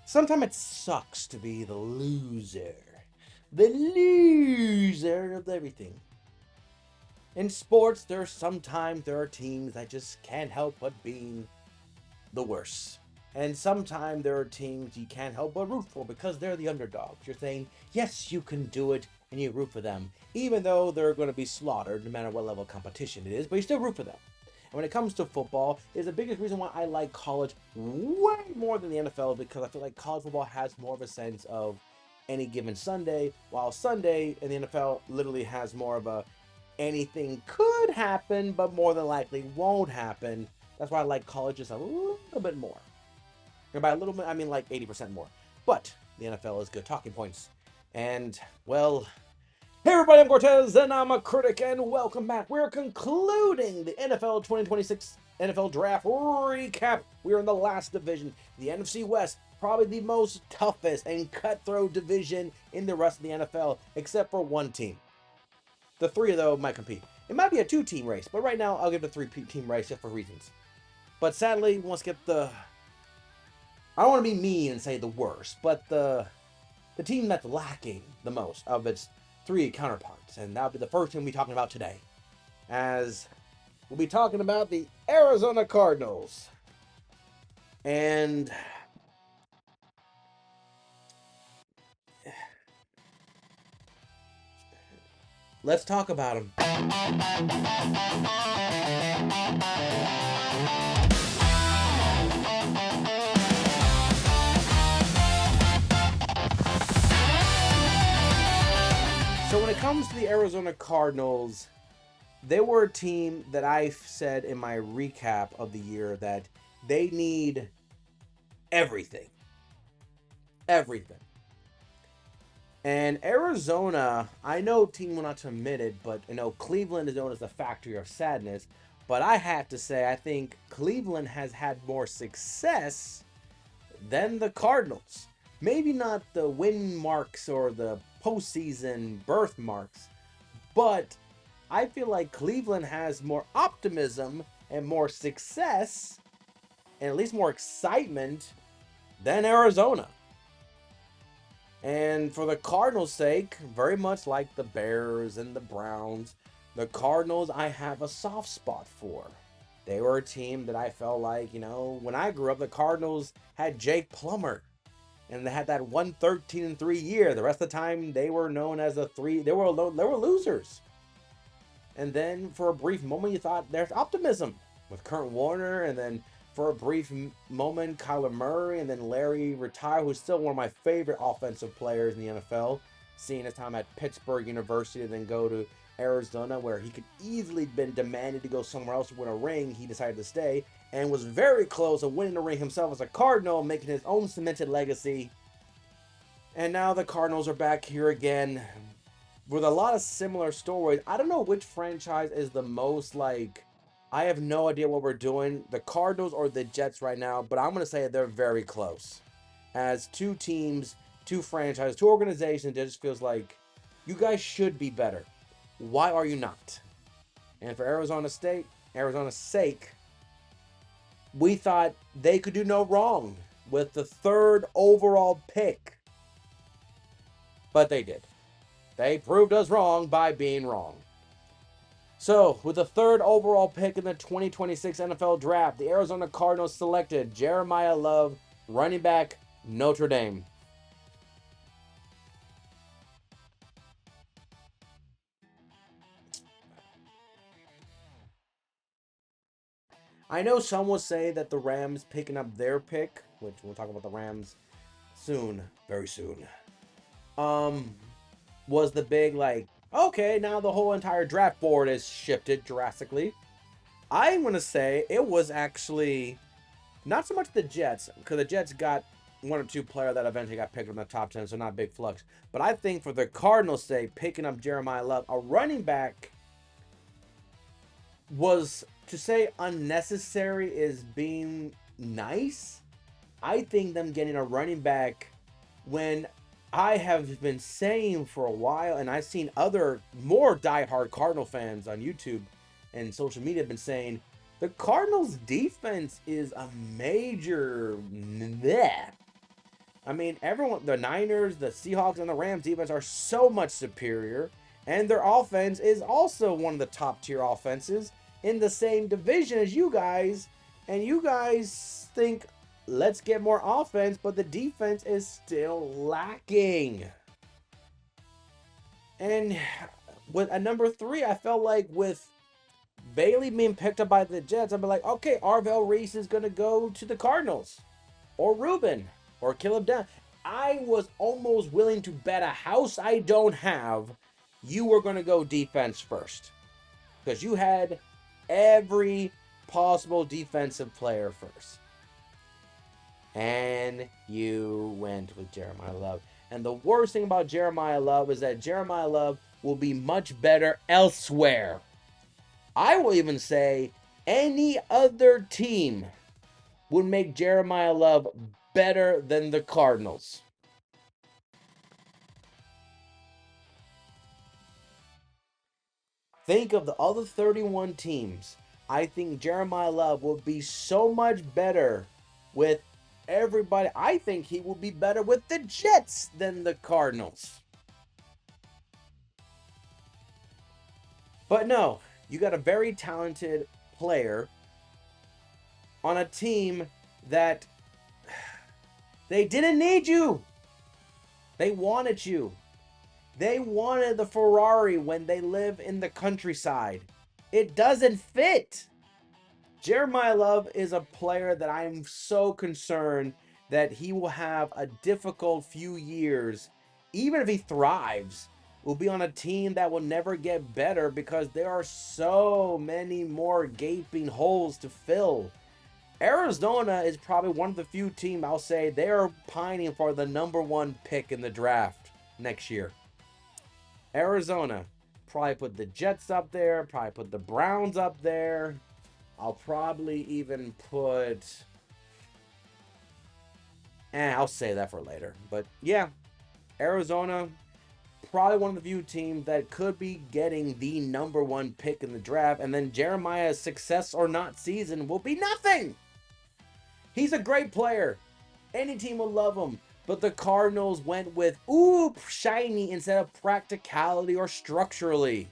Sometimes it sucks to be the loser. The loser of everything. In sports, there are teams that just can't help but being the worst. And sometimes there are teams you can't help but root for because they're the underdogs. You're saying, yes, you can do it, and you root for them, even though they're going to be slaughtered no matter what level of competition it is, but you still root for them. And when it comes to football, is the biggest reason why I like college way more than the NFL because I feel like college football has more of a sense of any given Sunday, while Sunday in the NFL literally has more of a anything could happen, but more than likely won't happen. That's why I like college just a little bit more. And by a little bit, I mean like 80% more. But the NFL is good talking points. And, well, hey everybody, I'm Cortez, and I'm a critic, and welcome back. We're concluding the NFL 2026 NFL Draft recap. We're in the last division, the NFC West, probably the most toughest and cutthroat division in the rest of the NFL, except for one team. The three of them might compete. It might be a two-team race, but right now I'll give it a three-team race just for reasons. But sadly, we want to get the... I don't want to be mean and say the worst, but the team that's lacking the most of its three counterparts. And that'll be the first team we'll be talking about today. As we'll be talking about the Arizona Cardinals. And let's talk about them. So when it comes to the Arizona Cardinals, they were a team that I said in my recap of the year that they need everything. Everything. And Arizona, I know team will not to admit it, but you know Cleveland is known as the factory of sadness. But I have to say, I think Cleveland has had more success than the Cardinals. Maybe not the win marks or the postseason birthmarks, but I feel like Cleveland has more optimism and more success, and at least more excitement than Arizona. And for the Cardinals' sake, very much like the Bears and the Browns, the Cardinals I have a soft spot for. They were a team that I felt like, you know, when I grew up, the Cardinals had Jake Plummer. And they had that 113-3 year. The rest of the time, they were known as a three. They were losers. And then for a brief moment, you thought there's optimism with Kurt Warner. And then for a brief moment, Kyler Murray. And then Larry retired, who's still one of my favorite offensive players in the NFL. Seeing his time at Pittsburgh University and then go to Arizona, where he could easily been demanded to go somewhere else to win a ring. He decided to stay and was very close to winning the ring himself as a Cardinal, making his own cemented legacy. And now the Cardinals are back here again with a lot of similar stories. I don't know which franchise is the most like, I have no idea what we're doing, the Cardinals or the Jets right now, but I'm going to say they're very close. As two teams, two franchises, two organizations, it just feels like you guys should be better. Why are you not? And for Arizona's sake, we thought they could do no wrong with the third overall pick. But they did. They proved us wrong by being wrong. So, with the third overall pick in the 2026 NFL Draft, the Arizona Cardinals selected Jeremiah Love, running back, Notre Dame. I know some will say that the Rams picking up their pick, which we'll talk about the Rams soon, very soon, was the big like, okay, now the whole entire draft board is shifted drastically. I'm going to say it was actually not so much the Jets, because the Jets got one or two players that eventually got picked up in the top 10, so not a big flux. But I think for the Cardinals' sake, picking up Jeremiah Love, a running back, was, to say unnecessary is being nice. I think them getting a running back, when I have been saying for a while, and I've seen other more diehard Cardinal fans on YouTube and social media have been saying, the Cardinals defense is a major bleh. I mean, everyone, the Niners, the Seahawks, and the Rams defense are so much superior, and their offense is also one of the top tier offenses in the same division as you guys. And you guys think, let's get more offense, but the defense is still lacking. And with a number 3, I felt like with Bailey being picked up by the Jets, I'd be like, okay, Arvell Reese is going to go to the Cardinals, or Ruben, or Caleb Down. I was almost willing to bet a house I don't have you were going to go defense first, because you had every possible defensive player first. And you went with Jeremiah Love. And the worst thing about Jeremiah Love is that Jeremiah Love will be much better elsewhere. I will even say any other team would make Jeremiah Love better than the Cardinals. Think of the other 31 teams. I think Jeremiah Love will be so much better with everybody. I think he will be better with the Jets than the Cardinals. But no, you got a very talented player on a team that they didn't need you. They wanted you. They wanted the Ferrari when they live in the countryside. It doesn't fit. Jeremiah Love is a player that I'm so concerned that he will have a difficult few years. Even if he thrives, will be on a team that will never get better because there are so many more gaping holes to fill. Arizona is probably one of the few teams I'll say they are pining for the number 1 pick in the draft next year. Arizona, probably put the Jets up there, probably put the Browns up there. I'll probably even put... I'll say that for later. But yeah, Arizona, probably one of the few teams that could be getting the number 1 pick in the draft. And then Jeremiah's success or not season will be nothing. He's a great player. Any team will love him. But the Cardinals went with, shiny instead of practicality or structurally.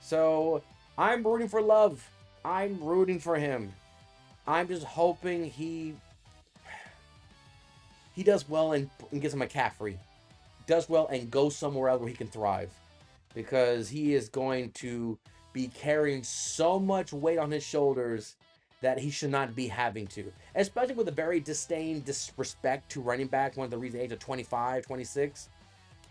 So I'm rooting for Love. I'm rooting for him. I'm just hoping he does well and gets him a McCaffrey. Does well and goes somewhere else where he can thrive. Because he is going to be carrying so much weight on his shoulders that he should not be having to. Especially with a very disrespect to running backs, one of the reasons age of 25, 26.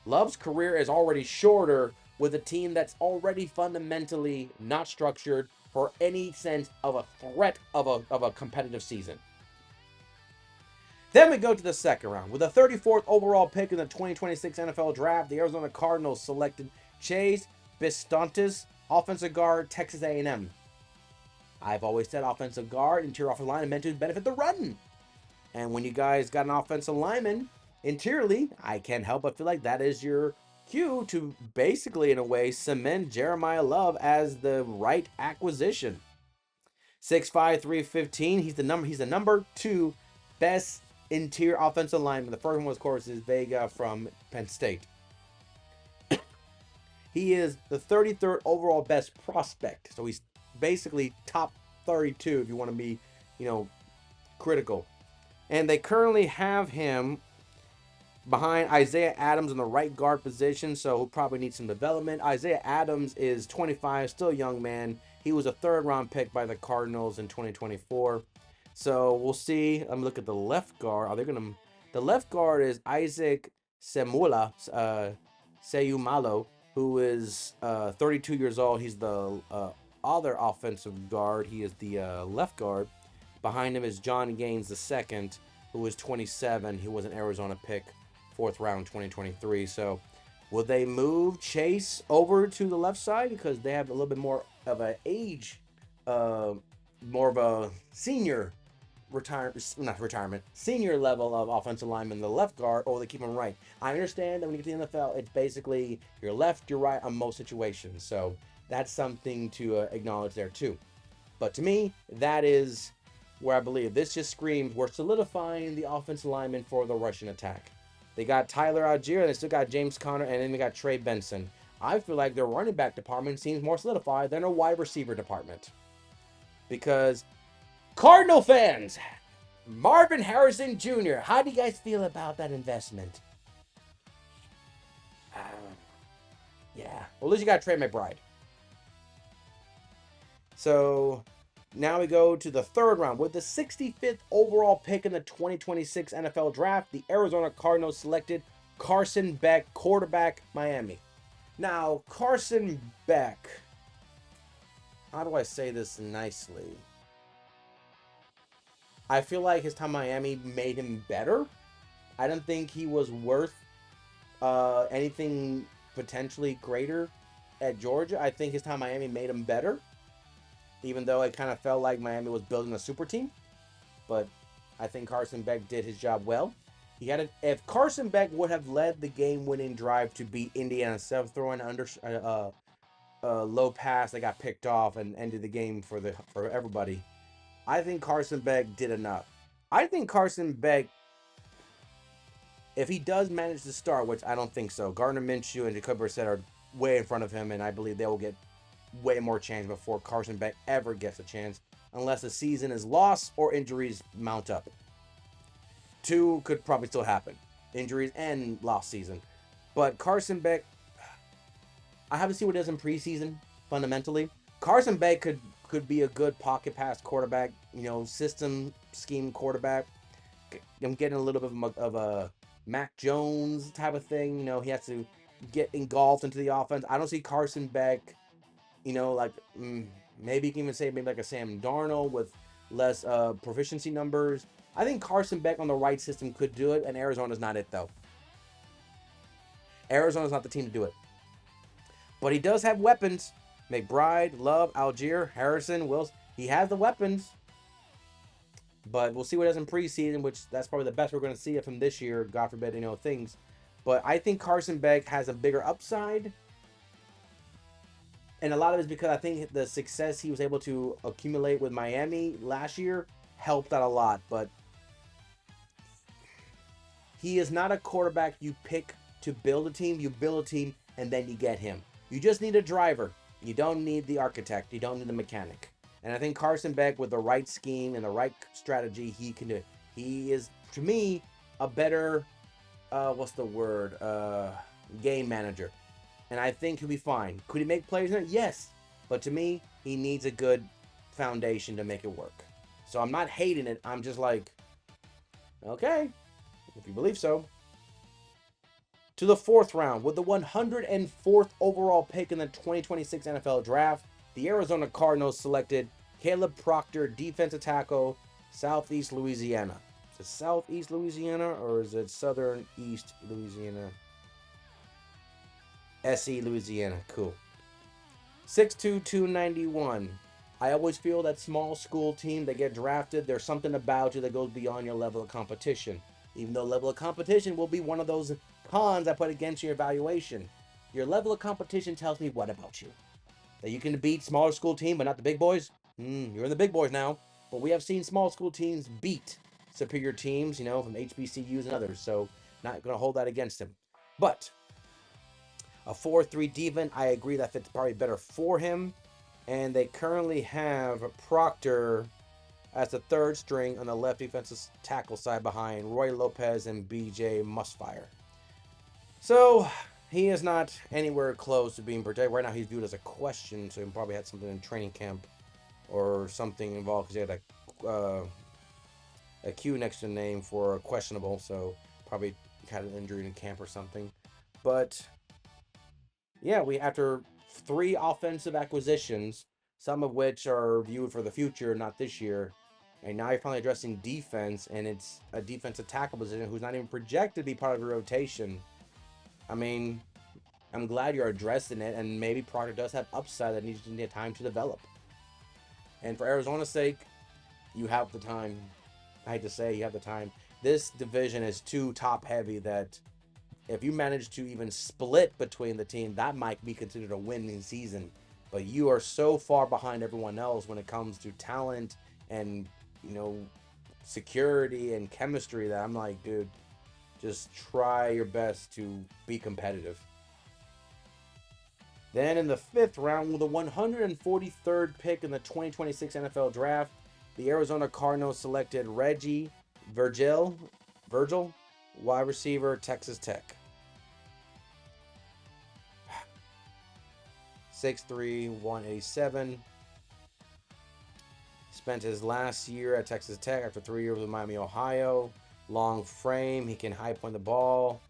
Love's career is already shorter with a team that's already fundamentally not structured for any sense of a threat of a competitive season. Then we go to the second round. With the 34th overall pick in the 2026 NFL Draft, the Arizona Cardinals selected Chase Bistontes, offensive guard, Texas A&M. I've always said offensive guard, interior offensive line, meant to benefit the run. And when you guys got an offensive lineman interiorly, I can't help but feel like that is your cue to basically, in a way, cement Jeremiah Love as the right acquisition. 6'5", 315. He's the number 2 best interior offensive lineman. The first one, was, of course, is Vega from Penn State. He is the 33rd overall best prospect. So he's basically top 32 if you want to be, critical. And they currently have him behind Isaiah Adams in the right guard position, so he'll probably need some development. Isaiah Adams is 25, still a young man. He was a 3rd-round pick by the Cardinals in 2024. So we'll see. Let me look at the left guard. The left guard is Isaac Seyumalo, who is 32 years old. He's the other offensive guard. He is the left guard. Behind him is John Gaines II, who is 27. He was an Arizona pick, 4th round 2023. So will they move Chase over to the left side because they have a little bit more of an age, more of a senior not retirement, senior level of offensive lineman, the left guard, or they keep him right. I understand that when you get to the NFL, it's basically your left, your right on most situations. So that's something to acknowledge there too. But to me, that is where I believe this just screams we're solidifying the offensive lineman for the Russian attack. They got Tyler Algier, and they still got James Conner, and then they got Trey Benson. I feel like their running back department seems more solidified than a wide receiver department. Because Cardinal fans, Marvin Harrison Jr., how do you guys feel about that investment? Uh, yeah. Well, at least you got Trey McBride. So now we go to the third round. With the 65th overall pick in the 2026 NFL Draft, the Arizona Cardinals selected Carson Beck, quarterback, Miami. Now, Carson Beck, how do I say this nicely? I feel like his time in Miami made him better. I don't think he was worth anything potentially greater at Georgia. I think his time in Miami made him better, even though it kind of felt like Miami was building a super team. But I think Carson Beck did his job well. If Carson Beck would have led the game-winning drive to beat Indiana instead of throwing under low pass that got picked off and ended the game for everybody, I think Carson Beck did enough. I think Carson Beck, if he does manage to start, which I don't think so, Gardner Minshew and Jacoby Brissett are way in front of him, and I believe they will get way more chance before Carson Beck ever gets a chance, unless the season is lost or injuries mount up. Two could probably still happen, injuries and lost season. But Carson Beck, I haven't seen what he does in preseason. Fundamentally, Carson Beck could be a good pocket pass quarterback, system scheme quarterback. I'm getting a little bit of a Mac Jones type of thing. He has to get engulfed into the offense. I don't see Carson Beck, like maybe you can even say maybe like a Sam Darnold with less proficiency numbers. I think Carson Beck on the right system could do it, and Arizona's not it though. Arizona's not the team to do it. But he does have weapons. McBride, Love, Algier, Harrison, Wills. He has the weapons. But we'll see what he does in preseason, which that's probably the best we're going to see of him this year. God forbid, things. But I think Carson Beck has a bigger upside. And a lot of it is because I think the success he was able to accumulate with Miami last year helped out a lot. But he is not a quarterback you pick to build a team. You build a team and then you get him. You just need a driver. You don't need the architect. You don't need the mechanic. And I think Carson Beck, with the right scheme and the right strategy, he can do it. He is, to me, a better, game manager. And I think he'll be fine. Could he make plays in it? Yes. But to me, he needs a good foundation to make it work. So I'm not hating it. I'm just like, okay, if you believe so. To the fourth round, with the 104th overall pick in the 2026 NFL Draft, the Arizona Cardinals selected Caleb Proctor, defensive tackle, Southeast Louisiana. Is it Southeast Louisiana or is it Southern East Louisiana? SE Louisiana. Cool. 6'2", 291. I always feel that small school team that get drafted, there's something about you that goes beyond your level of competition. Even though level of competition will be one of those cons I put against your evaluation. Your level of competition tells me what about you? That you can beat smaller school team but not the big boys? You're in the big boys now. But we have seen small school teams beat superior teams, from HBCUs and others. So not going to hold that against him. But a 4-3 defense, I agree that fits probably better for him. And they currently have Proctor as the third string on the left defensive tackle side behind Roy Lopez and BJ Musfire. So he is not anywhere close to being protected. Right now he's viewed as a question, so he probably had something in training camp or something involved because he had a Q next to the name for questionable, so probably had an injury in camp or something. But yeah, after 3 offensive acquisitions, some of which are viewed for the future, not this year, and now you're finally addressing defense, and it's a defensive tackle position who's not even projected to be part of your rotation. I mean, I'm glad you're addressing it, and maybe Proctor does have upside that needs to need time to develop. And for Arizona's sake, you have the time. I hate to say you have the time. This division is too top heavy that if you manage to even split between the team, that might be considered a winning season. But you are so far behind everyone else when it comes to talent and, you know, security and chemistry that I'm like, dude, just try your best to be competitive. Then in the fifth round, with the 143rd pick in the 2026 NFL Draft, the Arizona Cardinals selected Reggie Virgil, wide receiver, Texas Tech. 6'3", 187. Spent his last year at Texas Tech after 3 years with Miami, Ohio. Long frame, he can high point the ball.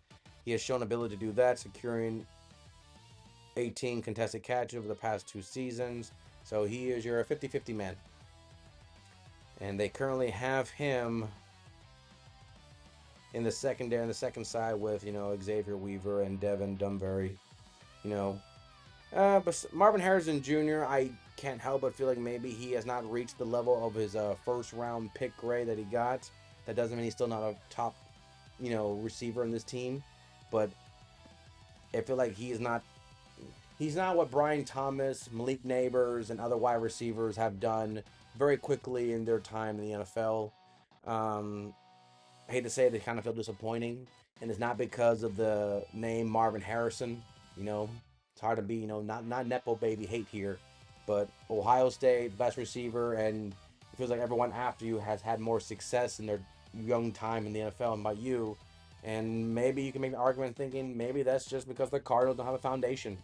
He has shown ability to do that, securing 18 contested catches over the past 2 seasons. So he is your 50-50 man. And they currently have him in the secondary, on the second side with, Xavier Weaver and Devin Dunbury. But Marvin Harrison Jr., I can't help but feel like maybe he has not reached the level of his first round pick grade that he got. That doesn't mean he's still not a top, receiver in this team. But I feel like he's not what Brian Thomas, Malik Neighbors, and other wide receivers have done very quickly in their time in the NFL. I hate to say it, they kind of feel disappointing. And it's not because of the name Marvin Harrison. It's hard to be, not Nepo baby hate here. But Ohio State, best receiver, and it feels like everyone after you has had more success in their young time in the NFL and by you. And maybe you can make an argument thinking maybe that's just because the Cardinals don't have a foundation.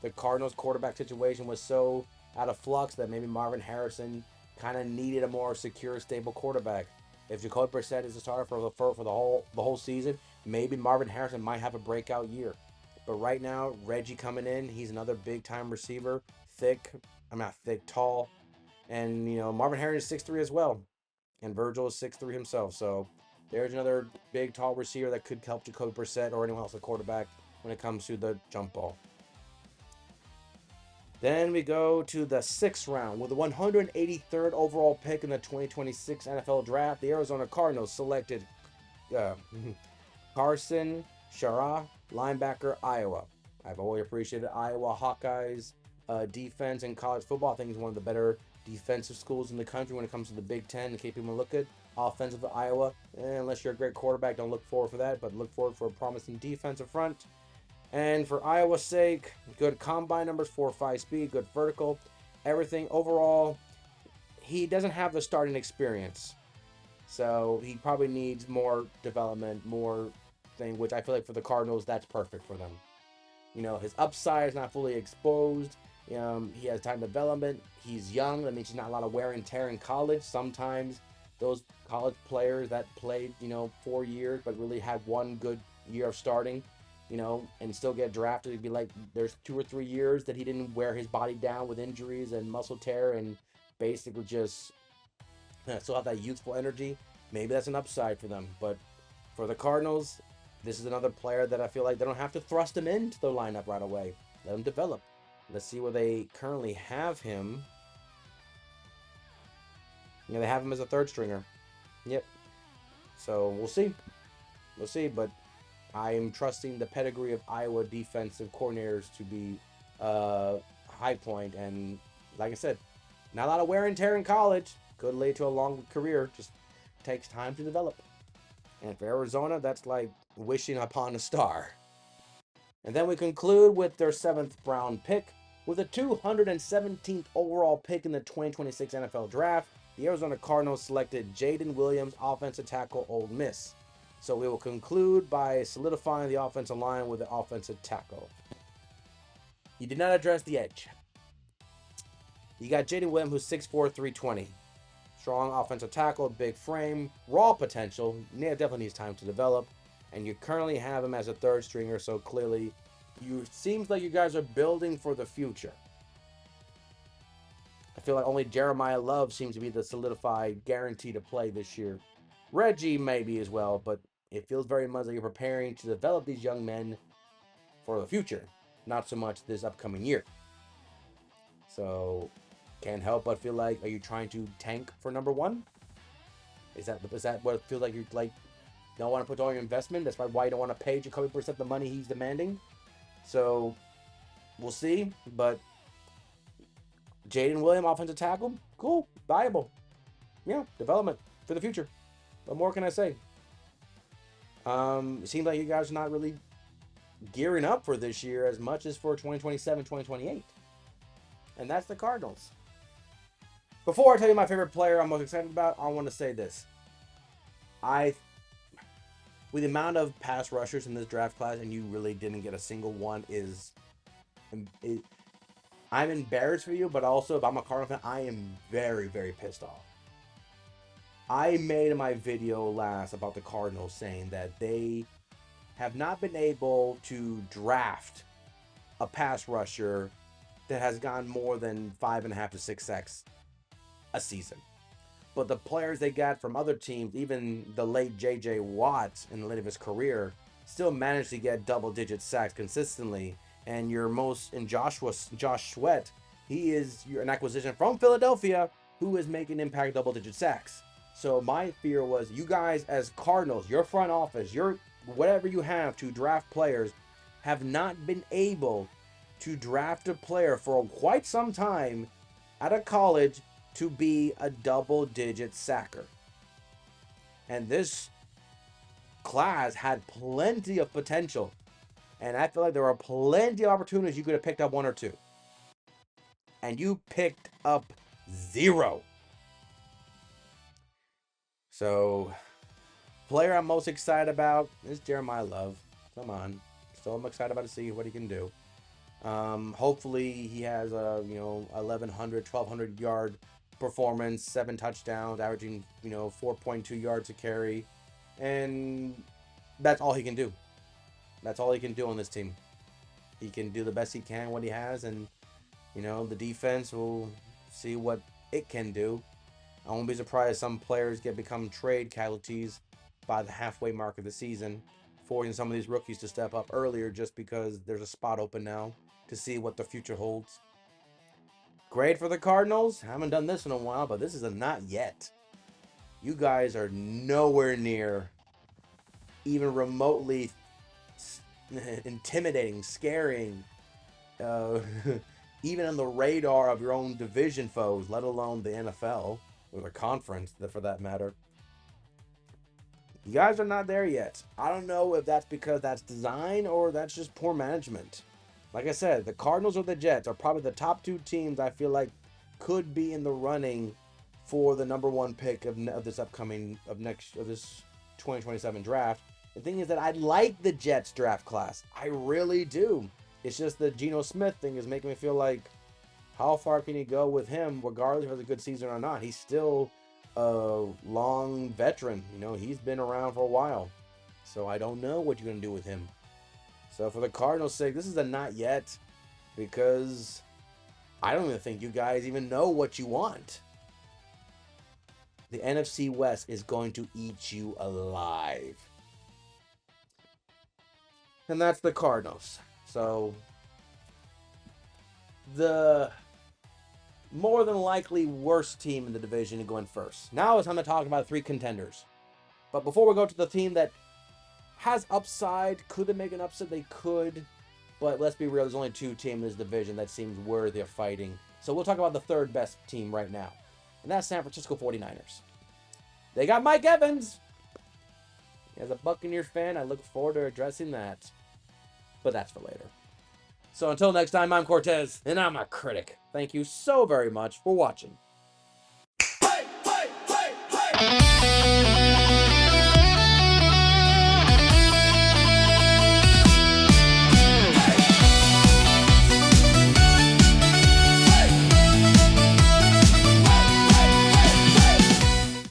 The Cardinals quarterback situation was so out of flux that maybe Marvin Harrison kind of needed a more secure, stable quarterback. If Jacoby Brissett is the starter for the whole season, maybe Marvin Harrison might have a breakout year. But right now, Reggie coming in, he's another big time receiver, tall, and Marvin Harrison is 6'3" as well, and Virgil is 6'3" himself. So there's another big tall receiver that could help Jacoby Brissett or anyone else at quarterback when it comes to the jump ball. Then we go to the 6th round. With the 183rd overall pick in the 2026 NFL Draft, the Arizona Cardinals selected Carson Shara, linebacker, Iowa. I've always appreciated Iowa Hawkeyes defense in college football. I think it's one of the better defensive schools in the country when it comes to the Big Ten. In case people look at offensive of Iowa, unless you're a great quarterback, don't look forward for that, but look forward for a promising defensive front. And for Iowa's sake, good combine numbers, 4.5 speed, good vertical, everything. Overall, he doesn't have the starting experience. So he probably needs more development, more thing, which I feel like for the Cardinals, that's perfect for them. His upside is not fully exposed. He has time development. He's young. That means he's not a lot of wear and tear in college. Sometimes those college players that played, 4 years, but really had one good year of starting, and still get drafted. It'd be like there's 2 or 3 years that he didn't wear his body down with injuries and muscle tear and basically just still have that youthful energy. Maybe that's an upside for them. But for the Cardinals, this is another player that I feel like they don't have to thrust him into the lineup right away. Let him develop. Let's see where they currently have him. They have him as a third stringer. Yep. So we'll see. But I am trusting the pedigree of Iowa defensive coordinators to be high point. And like I said, not a lot of wear and tear in college. Could lead to a long career. Just takes time to develop. And for Arizona, that's like wishing upon a star. And then we conclude with their 7th round pick. With the 217th overall pick in the 2026 NFL Draft, the Arizona Cardinals selected Jaden Williams, offensive tackle, Ole Miss. So we will conclude by solidifying the offensive line with the offensive tackle. You did not address the edge. You got Jaden Williams, who's 6'4", 320. Strong offensive tackle, big frame, raw potential. Definitely needs time to develop. And you currently have him as a third stringer, so clearly seems like you guys are building for the future. I feel like only Jeremiah Love seems to be the solidified guarantee to play this year. Reggie maybe as well, but it feels very much like you're preparing to develop these young men for the future, not so much this upcoming year. So, can't help but feel like, are you trying to tank for number 1? Is that what it feels like? You don't want to put all your investment. That's why you don't want to pay Jacoby Brissett the money he's demanding. So we'll see. But Jaden Williams, offensive tackle, cool, valuable. Yeah, development for the future. What more can I say? It seems like you guys are not really gearing up for this year as much as for 2027, 2028. And that's the Cardinals. Before I tell you my favorite player I'm most excited about, I want to say this. With the amount of pass rushers in this draft class, and you really didn't get a single one, I'm embarrassed for you, but also if I'm a Cardinal fan, I am very, very pissed off. I made my video last about the Cardinals saying that they have not been able to draft a pass rusher that has gone more than 5.5 to 6 sacks a season. But the players they got from other teams, even the late J.J. Watt in the late of his career, still managed to get double-digit sacks consistently. And Josh Sweat, he is an acquisition from Philadelphia who is making impact double-digit sacks. So my fear was you guys as Cardinals, your front office, your whatever you have to draft players, have not been able to draft a player for quite some time out of college to be a double-digit sacker. And this class had plenty of potential. And I feel like there were plenty of opportunities you could have picked up one or two. And you picked up 0. So, player I'm most excited about is Jeremiah Love. Come on. Still I'm excited about to see what he can do. Hopefully he has a 1,100, 1,200 yard performance, 7 touchdowns, averaging 4.2 yards a carry, and that's all he can do. That's all he can do on this team. He can do the best he can what he has, and the defense will see what it can do. I won't be surprised if some players become trade casualties by the halfway mark of the season, forcing some of these rookies to step up earlier just because there's a spot open now to see what the future holds. Great for the Cardinals. Haven't done this in a while, but this is a not yet. You guys are nowhere near even remotely intimidating, scaring, even on the radar of your own division foes, let alone the NFL or the conference, for that matter. You guys are not there yet. I don't know if that's because that's design or that's just poor management. Like I said, the Cardinals or the Jets are probably the top 2 teams I feel like could be in the running for the number 1 pick of this 2027 draft. The thing is that I like the Jets draft class. I really do. It's just the Geno Smith thing is making me feel like, how far can you go with him, regardless if it's a good season or not? He's still a long veteran. He's been around for a while. So I don't know what you're going to do with him. So for the Cardinals' sake, this is a not yet, because I don't even think you guys even know what you want. The NFC West is going to eat you alive. And that's the Cardinals. So the more than likely worst team in the division going first. Now it's time to talk about 3 contenders. But before we go to the team that has upside, could they make an upset? They could. But let's be real, there's only 2 teams in this division that seems worthy of fighting. So we'll talk about the 3rd best team right now. And that's San Francisco 49ers. They got Mike Evans. As a Buccaneer fan, I look forward to addressing that. But that's for later. So until next time, I'm Cortez, and I'm a critic. Thank you so very much for watching.